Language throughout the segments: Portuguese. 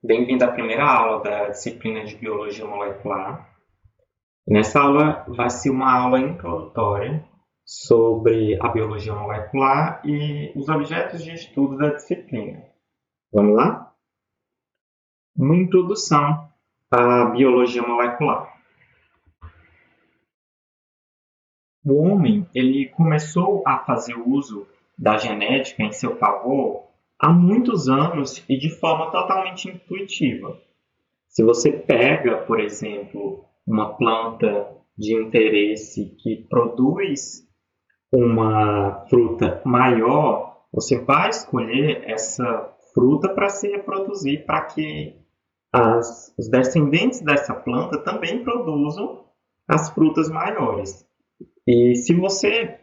Bem-vindo à primeira aula da disciplina de Biologia Molecular. Nessa aula vai ser uma aula introdutória sobre a biologia molecular e os objetos de estudo da disciplina. Vamos lá? Uma introdução à biologia molecular. O homem ele começou a fazer uso da genética em seu favor há muitos anos e de forma totalmente intuitiva. Se você pega, por exemplo, uma planta de interesse que produz uma fruta maior, você vai escolher essa fruta para se reproduzir, para que os descendentes dessa planta também produzam as frutas maiores. E se você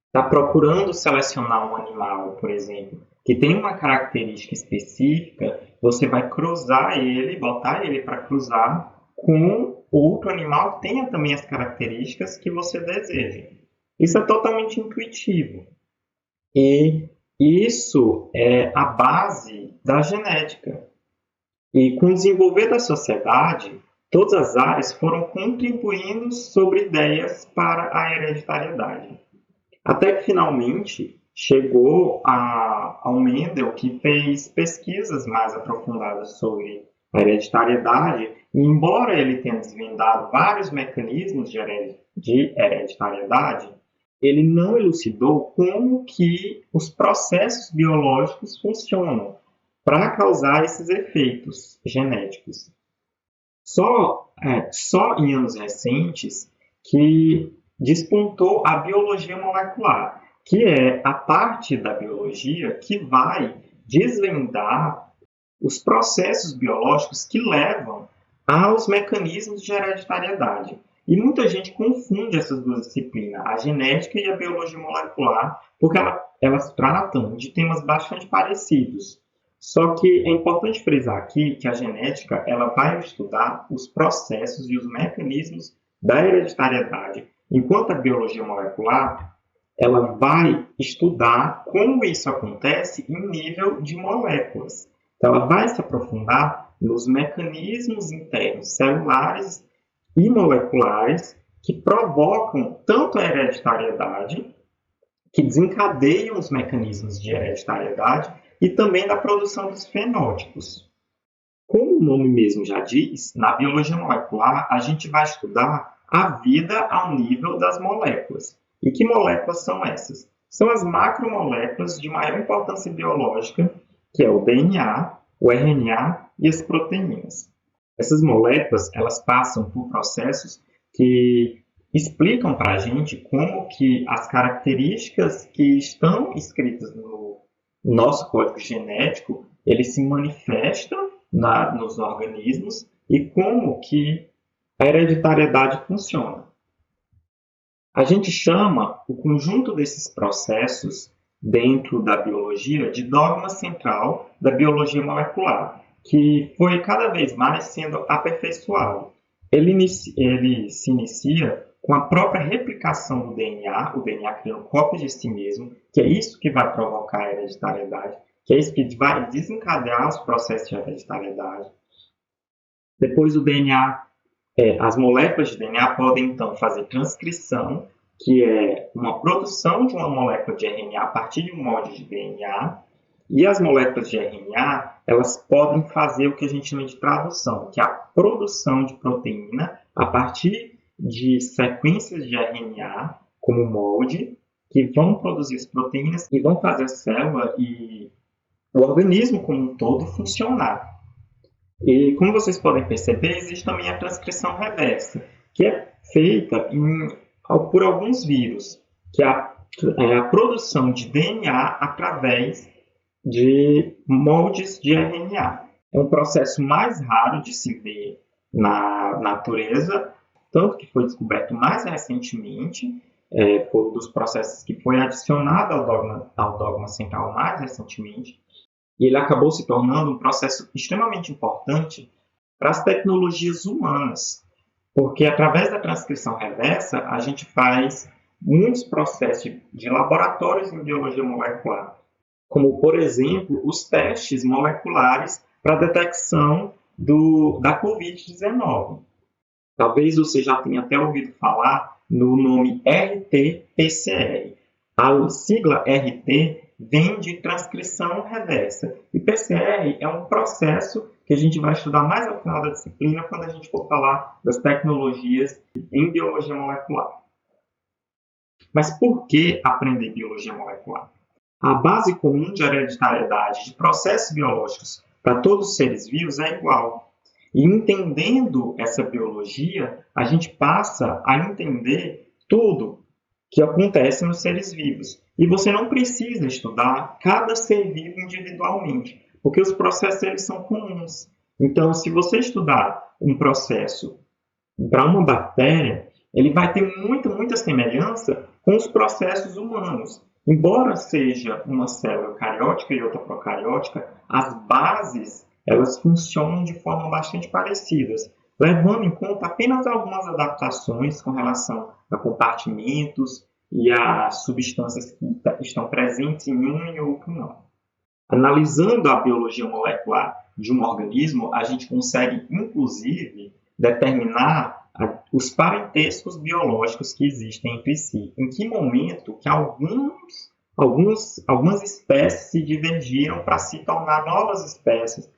está procurando selecionar um animal, por exemplo, que tem uma característica específica, você vai cruzar ele, botar ele para cruzar com outro animal que tenha também as características que você deseja. Isso é totalmente intuitivo. E isso é a base da genética. E com o desenvolver da sociedade, todas as áreas foram contribuindo sobre ideias para a hereditariedade. Até que finalmente chegou ao Mendel, que fez pesquisas mais aprofundadas sobre a hereditariedade, e embora ele tenha desvendado vários mecanismos de hereditariedade, ele não elucidou como que os processos biológicos funcionam para causar esses efeitos genéticos. Só em anos recentes que despontou a biologia molecular, que é a parte da biologia que vai desvendar os processos biológicos que levam aos mecanismos de hereditariedade. E muita gente confunde essas duas disciplinas, a genética e a biologia molecular, porque elas tratam de temas bastante parecidos. Só que é importante frisar aqui que a genética ela vai estudar os processos e os mecanismos da hereditariedade, enquanto a biologia molecular ela vai estudar como isso acontece em nível de moléculas. Então, ela vai se aprofundar nos mecanismos internos celulares e moleculares que provocam tanto a hereditariedade, que desencadeiam os mecanismos de hereditariedade, e também da produção dos fenótipos. Como o nome mesmo já diz, na biologia molecular a gente vai estudar a vida ao nível das moléculas. E que moléculas são essas? São as macromoléculas de maior importância biológica, que é o DNA, o RNA e as proteínas. Essas moléculas elas passam por processos que explicam para a gente como que as características que estão escritas no nosso código genético ele se manifesta nos organismos e como que a hereditariedade funciona. A gente chama o conjunto desses processos dentro da biologia de dogma central da biologia molecular, que foi cada vez mais sendo aperfeiçoado. Ele se inicia com a própria replicação do DNA, o DNA criando cópias de si mesmo, que é isso que vai provocar a hereditariedade, que é isso que vai desencadear os processos de hereditariedade. Depois o DNA, as moléculas de DNA podem então fazer transcrição, que é uma produção de uma molécula de RNA a partir de um molde de DNA, e as moléculas de RNA elas podem fazer o que a gente chama de tradução, que é a produção de proteína a partir de sequências de RNA como molde, que vão produzir as proteínas e vão fazer a célula e o organismo como um todo funcionar. E como vocês podem perceber, existe também a transcrição reversa, que é feita por alguns vírus, que é a produção de DNA através de moldes de RNA. É um processo mais raro de se ver na natureza, tanto que foi descoberto mais recentemente, por dos processos que foi adicionado ao dogma central mais recentemente, e ele acabou se tornando um processo extremamente importante para as tecnologias humanas, porque através da transcrição reversa a gente faz muitos processos de laboratórios em biologia molecular, como, por exemplo, os testes moleculares para a detecção da Covid-19. Talvez você já tenha até ouvido falar no nome RT-PCR. A sigla RT vem de transcrição reversa. E PCR é um processo que a gente vai estudar mais ao final da disciplina quando a gente for falar das tecnologias em biologia molecular. Mas por que aprender biologia molecular? A base comum de hereditariedade de processos biológicos para todos os seres vivos é igual. E entendendo essa biologia, a gente passa a entender tudo que acontece nos seres vivos. E você não precisa estudar cada ser vivo individualmente, porque os processos eles são comuns. Então, se você estudar um processo para uma bactéria, ele vai ter muita semelhança com os processos humanos. Embora seja uma célula eucariótica e outra procariótica, as bases elas funcionam de forma bastante parecidas, levando em conta apenas algumas adaptações com relação a compartimentos e a substâncias que estão presentes em um e outro não. Analisando a biologia molecular de um organismo, a gente consegue, inclusive, determinar os parentescos biológicos que existem entre si. Em que momento que algumas espécies se divergiram para se tornar novas espécies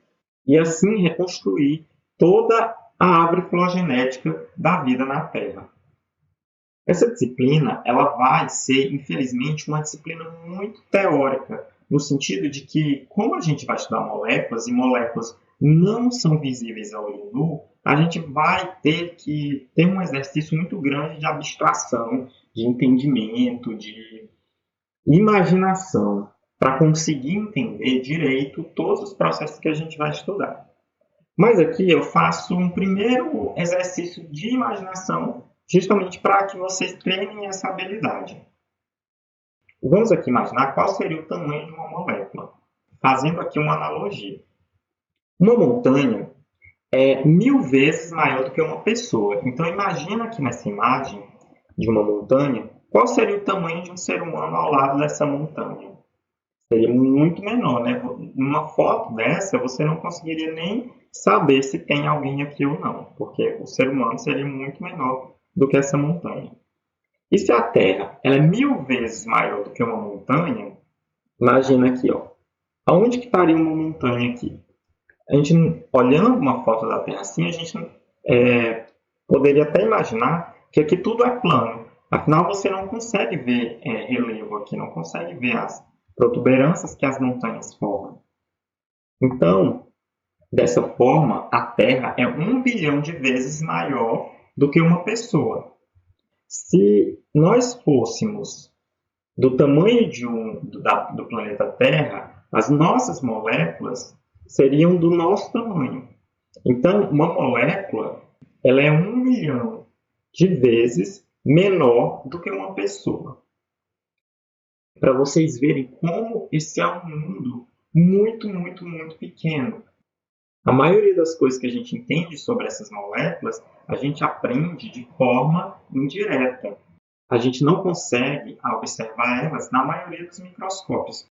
e assim reconstruir toda a árvore filogenética da vida na Terra. Essa disciplina ela vai ser, infelizmente, uma disciplina muito teórica, no sentido de que, como a gente vai estudar moléculas e moléculas não são visíveis ao olho nu, a gente vai ter que ter um exercício muito grande de abstração, de entendimento, de imaginação, para conseguir entender direito todos os processos que a gente vai estudar. Mas aqui eu faço um primeiro exercício de imaginação, justamente para que vocês treinem essa habilidade. Vamos aqui imaginar qual seria o tamanho de uma molécula, fazendo aqui uma analogia. Uma montanha é 1000 vezes maior do que uma pessoa. Então, imagina aqui nessa imagem de uma montanha, qual seria o tamanho de um ser humano ao lado dessa montanha? Seria muito menor, né? Numa foto dessa, você não conseguiria nem saber se tem alguém aqui ou não, porque o ser humano seria muito menor do que essa montanha. E se a Terra ela é 1000 vezes maior do que uma montanha, imagina aqui, ó. Aonde que estaria uma montanha aqui? A gente, olhando uma foto da Terra assim, a gente poderia até imaginar que aqui tudo é plano. Afinal, você não consegue ver relevo aqui, não consegue ver as protuberâncias que as montanhas formam. Então, dessa forma, a Terra é 1 bilhão de vezes maior do que uma pessoa. Se nós fôssemos do tamanho do planeta Terra, as nossas moléculas seriam do nosso tamanho. Então, uma molécula ela é 1 milhão de vezes menor do que uma pessoa. Para vocês verem como esse é um mundo muito pequeno. A maioria das coisas que a gente entende sobre essas moléculas, a gente aprende de forma indireta. A gente não consegue observar elas na maioria dos microscópios.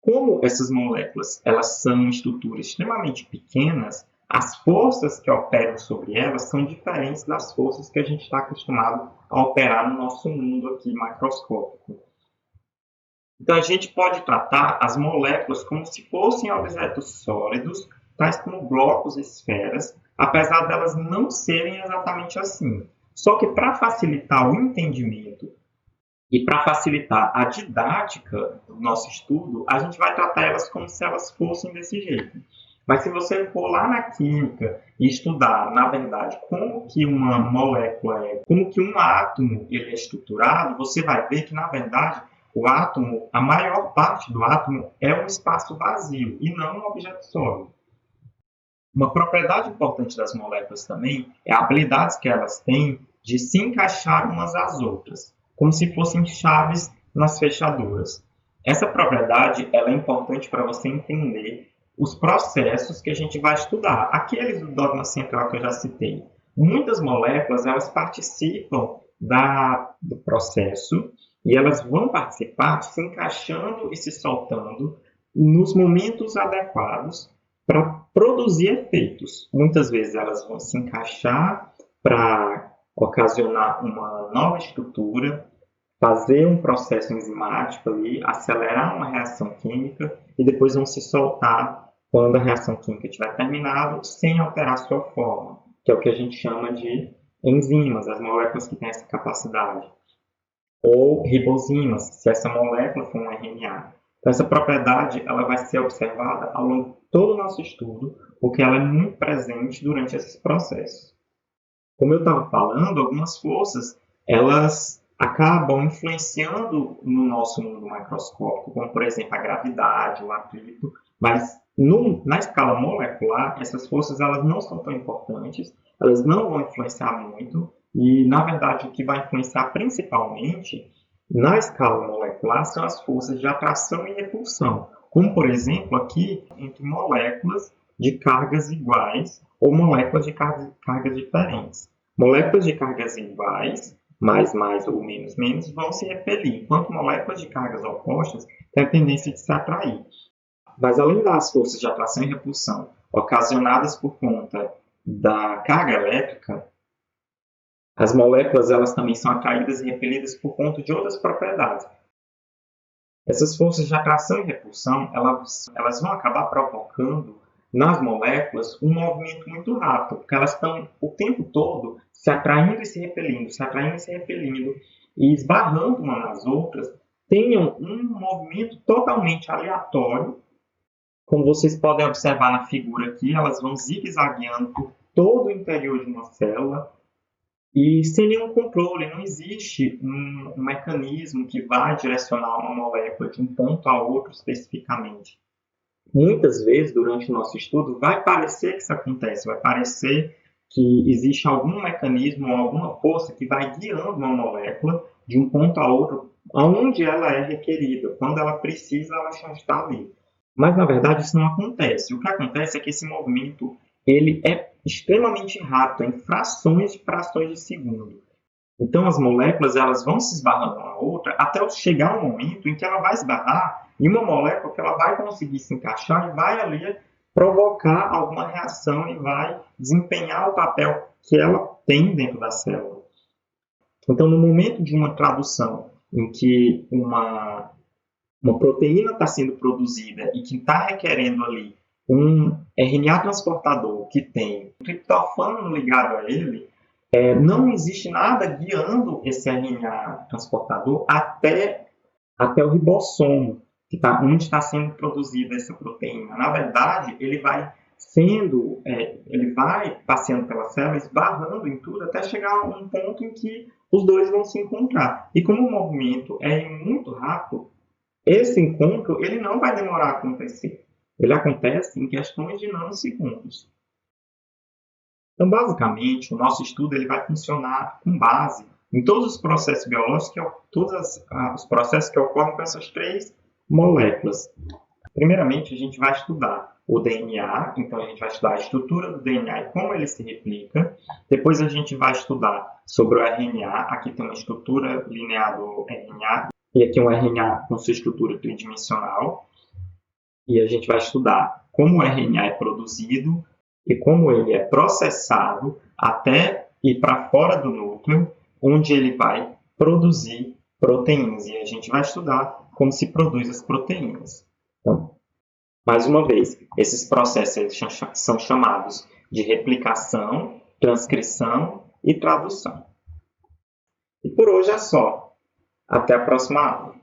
Como essas moléculas elas são estruturas extremamente pequenas, as forças que operam sobre elas são diferentes das forças que a gente está acostumado a operar no nosso mundo aqui macroscópico. Então, a gente pode tratar as moléculas como se fossem objetos sólidos, tais como blocos e esferas, apesar delas não serem exatamente assim. Só que para facilitar o entendimento e para facilitar a didática do nosso estudo, a gente vai tratar elas como se elas fossem desse jeito. Mas se você for lá na química e estudar, na verdade, como que uma molécula é, como que um átomo ele é estruturado, você vai ver que, na verdade, o átomo, a maior parte do átomo é um espaço vazio e não um objeto sólido. Uma propriedade importante das moléculas também é a habilidade que elas têm de se encaixar umas às outras, como se fossem chaves nas fechaduras. Essa propriedade ela é importante para você entender os processos que a gente vai estudar. Aqueles do dogma central que eu já citei. Muitas moléculas elas participam do processo e elas vão participar se encaixando e se soltando nos momentos adequados para produzir efeitos. Muitas vezes elas vão se encaixar para ocasionar uma nova estrutura, fazer um processo enzimático ali, acelerar uma reação química e depois vão se soltar quando a reação química tiver terminado, sem alterar sua forma, que é o que a gente chama de enzimas, as moléculas que têm essa capacidade. Ou ribozimas, se essa molécula for um RNA. Então, essa propriedade ela vai ser observada ao longo de todo o nosso estudo, porque ela é muito presente durante esses processos. Como eu estava falando, algumas forças elas acabam influenciando no nosso mundo microscópico, como, por exemplo, a gravidade, o atrito, mas na escala molecular, essas forças elas não são tão importantes, elas não vão influenciar muito, e, na verdade, o que vai influenciar principalmente na escala molecular são as forças de atração e repulsão, como, por exemplo, aqui entre moléculas de cargas iguais ou moléculas de cargas diferentes. Moléculas de cargas iguais, mais ou menos, vão se repelir, enquanto moléculas de cargas opostas têm a tendência de se atrair. Mas além das forças de atração e repulsão ocasionadas por conta da carga elétrica, as moléculas elas também são atraídas e repelidas por conta de outras propriedades. Essas forças de atração e repulsão elas vão acabar provocando nas moléculas um movimento muito rápido, porque elas estão o tempo todo se atraindo e se repelindo, se atraindo e se repelindo, e esbarrando umas nas outras, tenham um movimento totalmente aleatório. Como vocês podem observar na figura aqui, elas vão zigue-zagueando por todo o interior de uma célula e sem nenhum controle. Não existe um mecanismo que vai direcionar uma molécula de um ponto a outro especificamente. Muitas vezes, durante o nosso estudo, vai parecer que isso acontece, vai parecer que existe algum mecanismo ou alguma força que vai guiando uma molécula de um ponto a outro, aonde ela é requerida. Quando ela precisa, ela já está ali. Mas, na verdade, isso não acontece. O que acontece é que esse movimento ele é extremamente rápido, em frações de segundo. Então, as moléculas elas vão se esbarrando uma na outra até chegar um momento em que ela vai esbarrar em uma molécula que ela vai conseguir se encaixar e vai ali provocar alguma reação e vai desempenhar o papel que ela tem dentro da célula. Então, no momento de uma tradução em que uma proteína está sendo produzida e que está requerendo ali um RNA transportador que tem triptofano ligado a ele, não existe nada guiando esse RNA transportador até o ribossomo, onde está sendo produzida essa proteína. Na verdade, ele vai passeando pela célula, esbarrando em tudo, até chegar a um ponto em que os dois vão se encontrar. E como o movimento é muito rápido, esse encontro ele não vai demorar a acontecer. Ele acontece em questões de nanosegundos. Então, basicamente, o nosso estudo ele vai funcionar com base em todos os processos biológicos, todos os processos que ocorrem com essas três moléculas. Primeiramente, a gente vai estudar o DNA, então a gente vai estudar a estrutura do DNA e como ele se replica. Depois a gente vai estudar sobre o RNA, aqui tem uma estrutura linear do RNA, e aqui um RNA com sua estrutura tridimensional. E a gente vai estudar como o RNA é produzido e como ele é processado até ir para fora do núcleo, onde ele vai produzir proteínas. E a gente vai estudar como se produz as proteínas. Então, mais uma vez, esses processos são chamados de replicação, transcrição e tradução. E por hoje é só. Até a próxima aula.